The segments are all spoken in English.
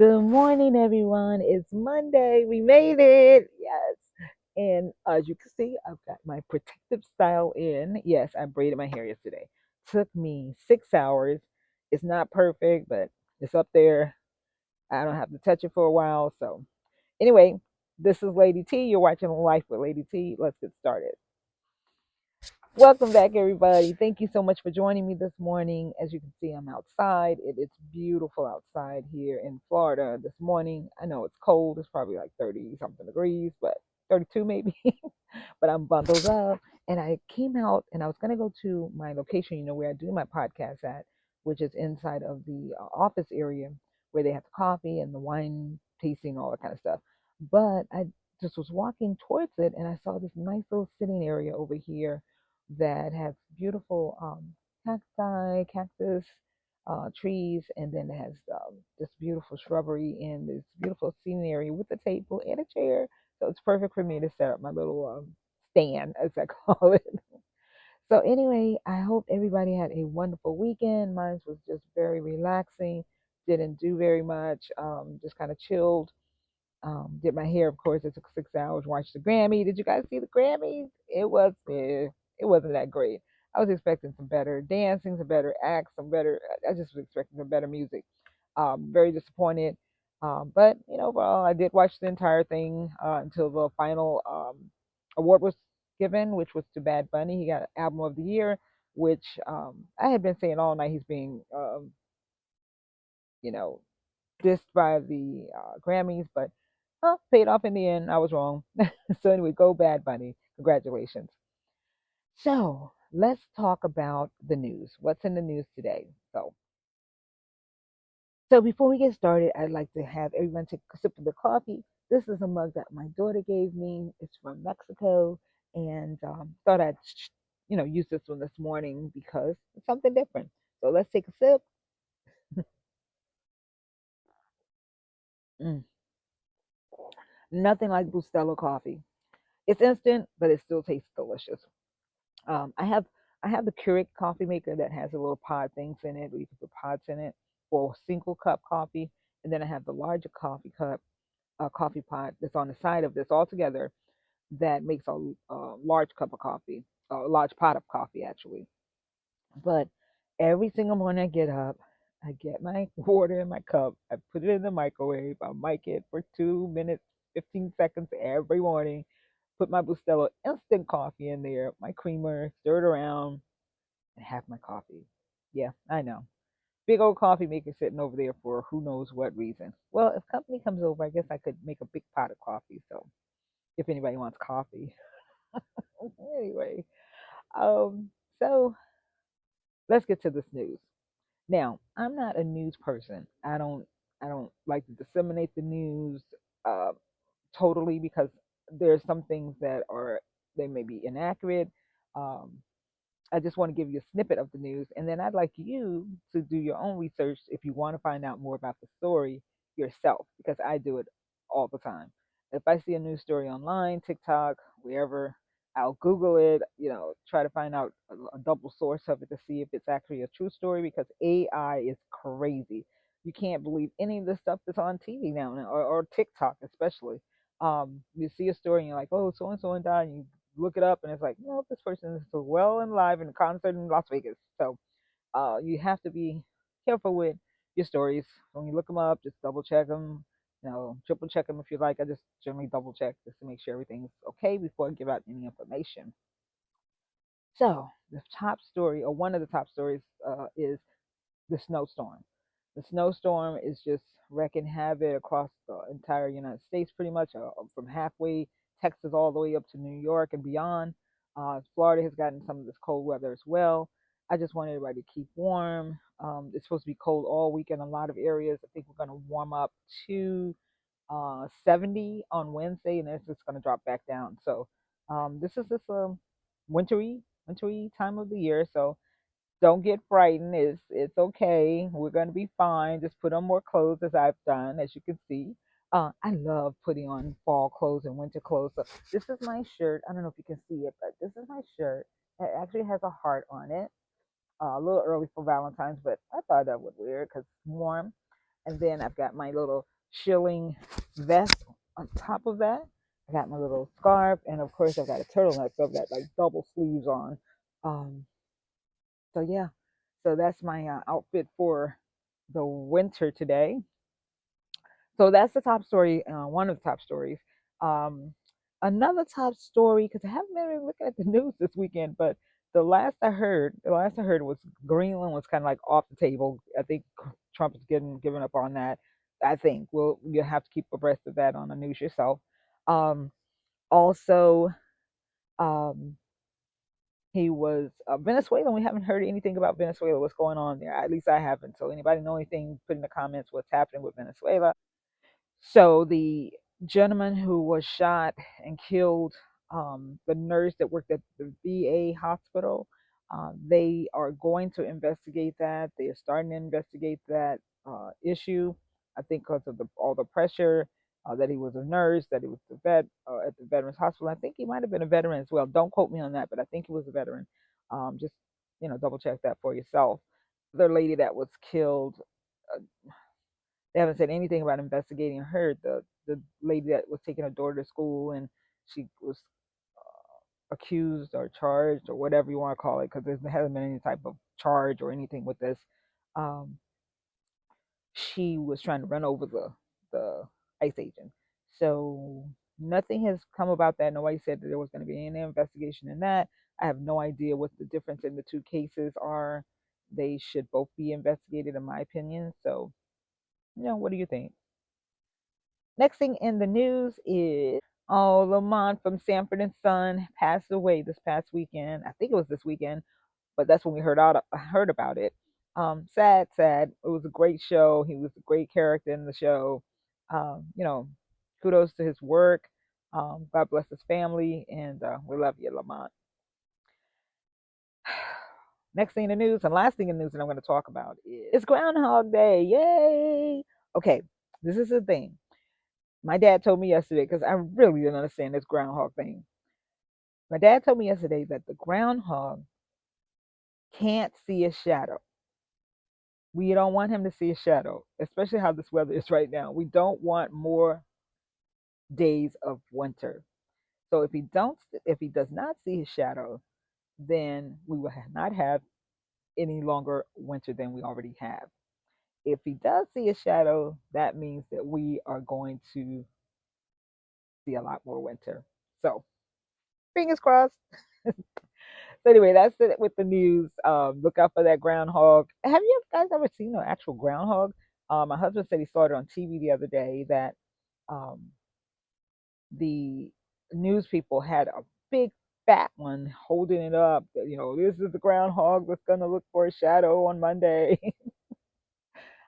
Good morning, everyone. It's Monday. We made it. Yes. And as you can see, I've got my protective style in. Yes, I braided my hair yesterday. Took me 6 hours. It's not perfect, but it's up there. I don't have to touch it for a while. So, anyway, this is Lady T. You're watching Life with Lady T. Let's get started. Welcome back, everybody. Thank you so much for joining me this morning. As you can see, I'm outside. It's beautiful outside here in Florida this morning. I know it's cold. It's probably like 30 something degrees, but 32 maybe. But I'm bundled up. And I came out and I was going to go to my location, where I do my podcast at, which is inside of the office area where they have the coffee and the wine tasting, all that kind of stuff. But I just was walking towards it and I saw this nice little sitting area over here that has beautiful cacti, cactus, trees, and then it has this beautiful shrubbery and this beautiful scenery with a table and a chair. So it's perfect for me to set up my little stand, as I call it. So anyway, I hope everybody had a wonderful weekend. Mine was just very relaxing. Didn't do very much. Just kind of chilled. Did my hair, of course. It took 6 hours. Watched the Grammy. Did you guys see the Grammys? It wasn't that great. I was expecting some better dancing, some better acts, some better. I just was expecting some better music. Very disappointed. But overall, I did watch the entire thing until the final award was given, which was to Bad Bunny. He got Album of the Year, which I had been saying all night. He's being, you know, dissed by the Grammys, but paid off in the end. I was wrong. So anyway, go Bad Bunny. Congratulations. So let's talk about the news. What's in the news today? So before we get started, I'd like to have everyone take a sip of the coffee. This is a mug that my daughter gave me. It's from Mexico, and thought I'd use this one this morning because it's something different. So let's take a sip. Mm, nothing like Bustelo coffee. It's instant, but it still tastes delicious. Um, I have I have the Keurig coffee maker that has a little pod things in it, where you can put pods in it for single cup coffee, and then I have the larger coffee pot that's on the side of this altogether that makes a large cup of coffee, a large pot of coffee actually. But every single morning I get up, I get my water in my cup, I put it in the microwave, I mic it for 2 minutes, 15 seconds every morning, put my Bustelo instant coffee in there, my creamer, stir it around, and have my coffee. Yeah, I know. Big old coffee maker sitting over there for who knows what reason. Well, if company comes over, I guess I could make a big pot of coffee. So if anybody wants coffee. Anyway, um, so let's get to this news. Now, I'm not a news person. I don't like to disseminate the news uh, totally because there's some things that are they may be inaccurate. Um, I just want to give you a snippet of the news, and then I'd like you to do your own research if you want to find out more about the story yourself, because I do it all the time. If I see a news story online, TikTok, wherever, I'll Google it, try to find out a double source of it to see if it's actually a true story, because AI is crazy. You can't believe any of the stuff that's on TV now, or TikTok especially. You see a story and you're like, oh, so and so and died, and you look it up and it's like, no, this person is still well and live in a concert in Las Vegas. So you have to be careful with your stories. When you look them up, just double check them, triple check them if you like. I just generally double check just to make sure everything's okay before I give out any information. So the top story, or one of the top stories, is the snowstorm. The snowstorm is just wreaking havoc across the entire United States, pretty much, from halfway Texas all the way up to New York and beyond. Florida has gotten some of this cold weather as well. I just want everybody to keep warm. It's supposed to be cold all week in a lot of areas. I think we're going to warm up to 70 on Wednesday, and then it's just going to drop back down. So this is just a wintry time of the year. So don't get frightened. It's okay. We're gonna be fine. Just put on more clothes as I've done, as you can see. I love putting on fall clothes and winter clothes. So this is my shirt. I don't know if you can see it, but this is my shirt. It actually has a heart on it. A little early for Valentine's, but I thought that would wear it because it's warm. And then I've got my little shilling vest on top of that. I got my little scarf, and of course I've got a turtleneck, so I've got like double sleeves on. Um, so yeah, so that's my outfit for the winter today. So that's the top story, one of the top stories. Um, Another top story, because I haven't been really looking at the news this weekend, but the last I heard was Greenland was kind of like off the table. I think Trump is getting given up on that. I think you have to keep abreast of that on the news yourself. Um, Also, um, he was Venezuela. We haven't heard anything about Venezuela. What's going on there? At least I haven't. So anybody know anything? Put in the comments what's happening with Venezuela. So the gentleman who was shot and killed, the nurse that worked at the VA hospital, they are going to investigate that. They are starting to investigate that issue. I think because of all the pressure, that he was a nurse, that he was the vet at the Veterans Hospital. I think he might have been a veteran as well. Don't quote me on that, but I think he was a veteran. Just double check that for yourself. The lady that was killed, uh, they haven't said anything about investigating her. The lady that was taking her daughter to school, and she was accused or charged or whatever you want to call it, because there hasn't been any type of charge or anything with this. Um, she was trying to run over the ICE agent. So nothing has come about that. Nobody said that there was going to be any investigation in that. I have no idea what the difference in the two cases are. They should both be investigated, in my opinion. So, what do you think? Next thing in the news is, Lamont from Sanford and Son passed away this past weekend. I think it was this weekend, but that's when we heard about it. Sad, sad. It was a great show. He was a great character in the show. Kudos to his work. God bless his family, and we love you, Lamont. Next thing in the news, and last thing in the news that I'm going to talk about is Groundhog Day. Yay! Okay, this is the thing. My dad told me yesterday, because I really didn't understand this groundhog thing. My dad told me yesterday that the groundhog can't see a shadow. We don't want him to see a shadow, especially how this weather is right now. We don't want more days of winter. So if he does not see his shadow, then we will not have any longer winter than we already have. If he does see a shadow, that means that we are going to see a lot more winter. So fingers crossed. So anyway, that's it with the news. Look out for that groundhog. Have you guys ever seen an actual groundhog? My husband said he saw it on TV the other day that um, the news people had a big fat one holding it up. This is the groundhog that's gonna look for a shadow on Monday.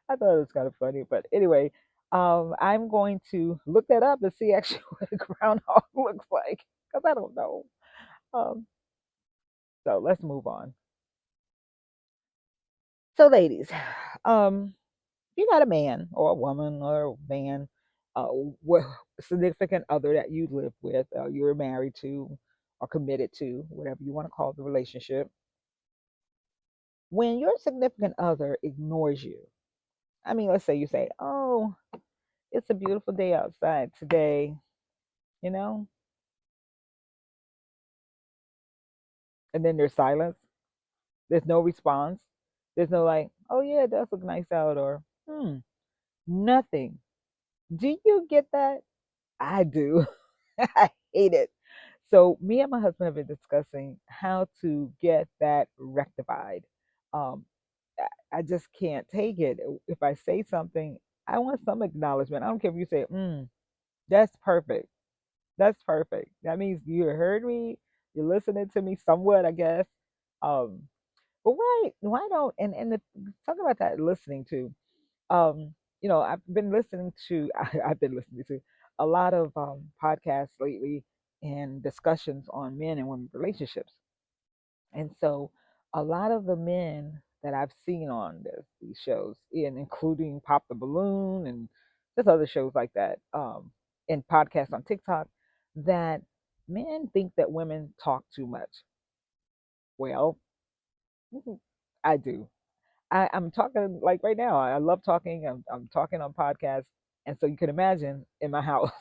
I thought it was kind of funny, but anyway, I'm going to look that up and see actually what a groundhog looks like, because I don't know. Um, so let's move on. So, ladies, um, you got a man or a woman or a man, significant other that you live with, you're married to or committed to, whatever you want to call the relationship. When your significant other ignores you, I mean, let's say you say, "Oh, it's a beautiful day outside today," you know, and then there's silence. There's no response. There's no like, "Oh yeah, it does look nice out," or nothing. Do you get that? I do. I hate it. So me and my husband have been discussing how to get that rectified. Um, I just can't take it. If I say something, I want some acknowledgement. I don't care if you say, that's perfect. That's perfect. That means you heard me. You're listening to me somewhat, I guess. Um, but why don't, talk about that listening to, I've been listening to, I've been listening to a lot of podcasts lately and discussions on men and women relationships. And so a lot of the men that I've seen on these shows, including Pop the Balloon and just other shows like that, and podcasts on TikTok, that men think that women talk too much. Well, I do. I'm talking like right now. I love talking. I'm talking on podcasts, and so you can imagine in my house.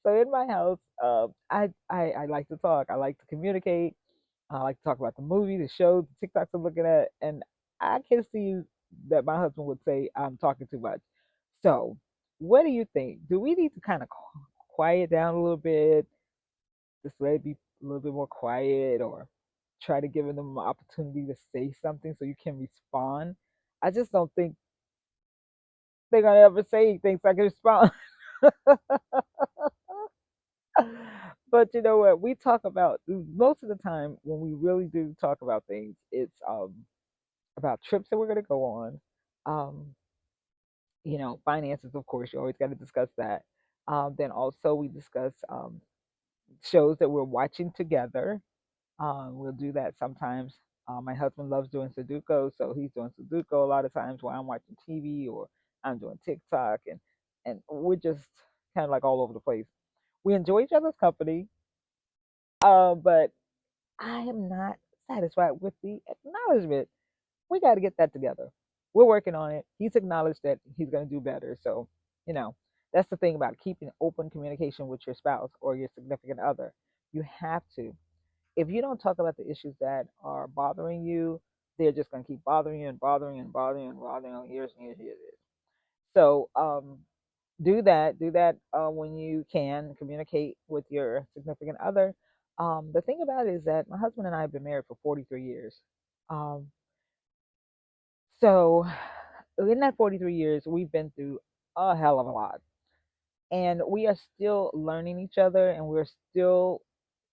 So in my house, I like to talk. I like to communicate. I like to talk about the movie, the shows, the TikToks I'm looking at, and I can see that my husband would say I'm talking too much. So, what do you think? Do we need to kind of quiet down a little bit, just let it be a little bit more quiet, or try to give them an opportunity to say something so you can respond? I just don't think they're gonna ever say things so I can respond. But you know what? We talk about most of the time when we really do talk about things, it's about trips that we're going to go on. Um, finances, of course, you always got to discuss that. Then also we discuss shows that we're watching together. We'll do that sometimes. My husband loves doing Sudoku, so he's doing Sudoku a lot of times while I'm watching TV or I'm doing TikTok, and we're just kind of like all over the place. We enjoy each other's company, but I am not satisfied with the acknowledgement. We got to get that together. We're working on it. He's acknowledged that he's going to do better. So, you know, that's the thing about keeping open communication with your spouse or your significant other. You have to. If you don't talk about the issues that are bothering you, they're just going to keep bothering you and bothering you and bothering you and bothering you years and years and years. So, do that. Do that when you can communicate with your significant other. The thing about it is that my husband and I have been married for 43 years. Um, So, in that 43 years, we've been through a hell of a lot. And we are still learning each other and we're still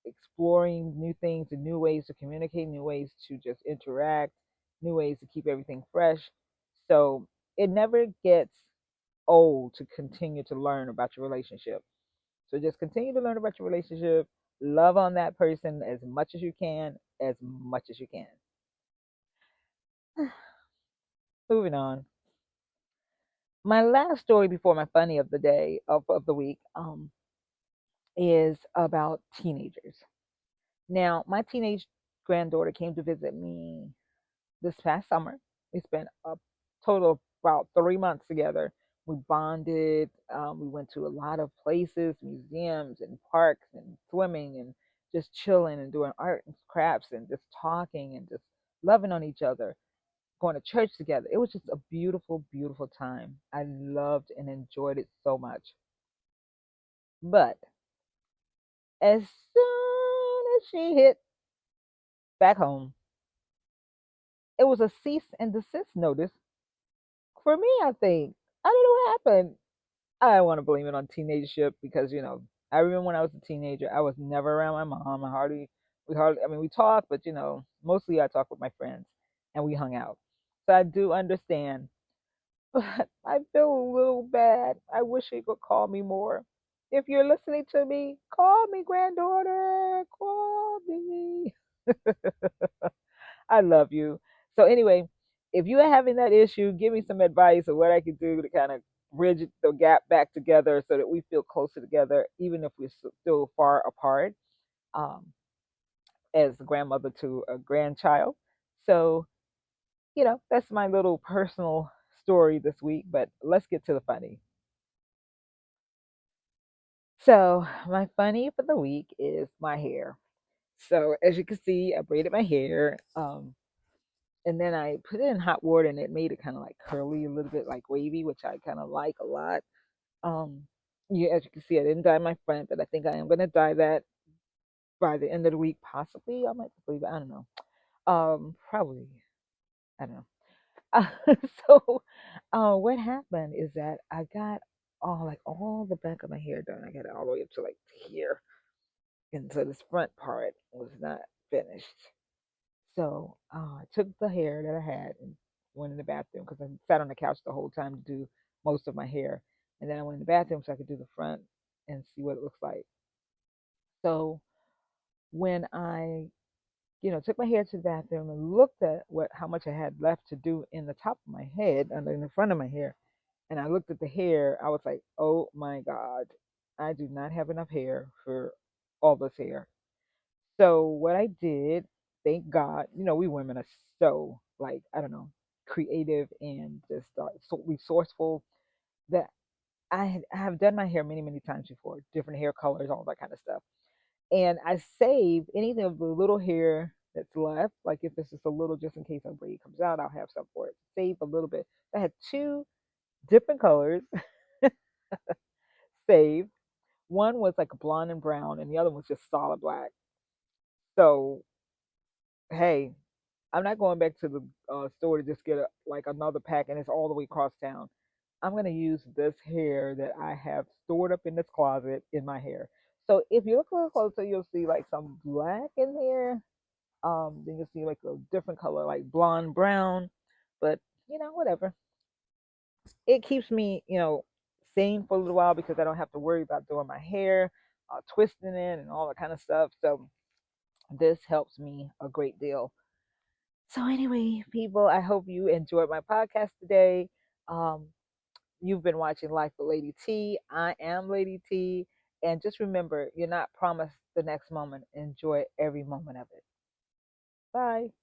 exploring new things and new ways to communicate, new ways to just interact, new ways to keep everything fresh. So, it never gets old to continue to learn about your relationship. So, just continue to learn about your relationship, love on that person as much as you can, as much as you can. Moving on. My last story before my funny of the day of the week is about teenagers. Now, my teenage granddaughter came to visit me this past summer. We spent a total of about 3 months together. We bonded. We went to a lot of places, museums and parks and swimming and just chilling and doing art and crafts and just talking and just loving on each other, going to church together. It was just a beautiful, beautiful time. I loved and enjoyed it so much. But as soon as she hit back home, it was a cease and desist notice for me, I think. I don't know what happened. I want to blame it on teenagership because, I remember when I was a teenager, I was never around my mom. I mean, we talked, but, mostly I talked with my friends and we hung out. So I do understand, but I feel a little bad. I wish he could call me more. If you're listening to me, call me, granddaughter. Call me. I love you. So anyway, if you are having that issue, give me some advice of what I can do to kind of bridge the gap back together so that we feel closer together, even if we're still far apart, um, as a grandmother to a grandchild. So, that's my little personal story this week, but let's get to the funny. So, my funny for the week is my hair. So, as you can see, I braided my hair. And then I put it in hot water and it made it kind of like curly, a little bit like wavy, which I kind of like a lot. Um, as you can see, I didn't dye my front, but I think I am going to dye that by the end of the week, possibly. I might just leave it. I don't know. Probably. I don't know. Uh, so, what happened is that I got all the back of my hair done. I got it all the way up to like here, and so this front part was not finished. So I took the hair that I had and went in the bathroom because I sat on the couch the whole time to do most of my hair. And then I went in the bathroom so I could do the front and see what it looks like. So when I, took my hair to the bathroom and looked at how much I had left to do in the top of my head and in the front of my hair, and I looked at the hair, I was like, oh my God, I do not have enough hair for all this hair. So what I did, thank God, we women are so like, I don't know, creative and just so resourceful that I have done my hair many, many times before, different hair colors, all that kind of stuff. And I save anything of the little hair that's left, like if it's just a little, just in case a braid comes out, I'll have some for it. Save a little bit. I had two different colors saved. One was like a blonde and brown, and the other was just solid black. So, hey, I'm not going back to the store to just get like another pack and it's all the way across town. I'm going to use this hair that I have stored up in this closet in my hair. So if you look a little closer, you'll see like some black in here. Then you'll see like a different color, like blonde brown. But whatever. It keeps me, sane for a little while because I don't have to worry about doing my hair, twisting it, and all that kind of stuff. So this helps me a great deal. So anyway, people, I hope you enjoyed my podcast today. Um, you've been watching Life with Lady T. I am Lady T. And just remember, you're not promised the next moment. Enjoy every moment of it. Bye.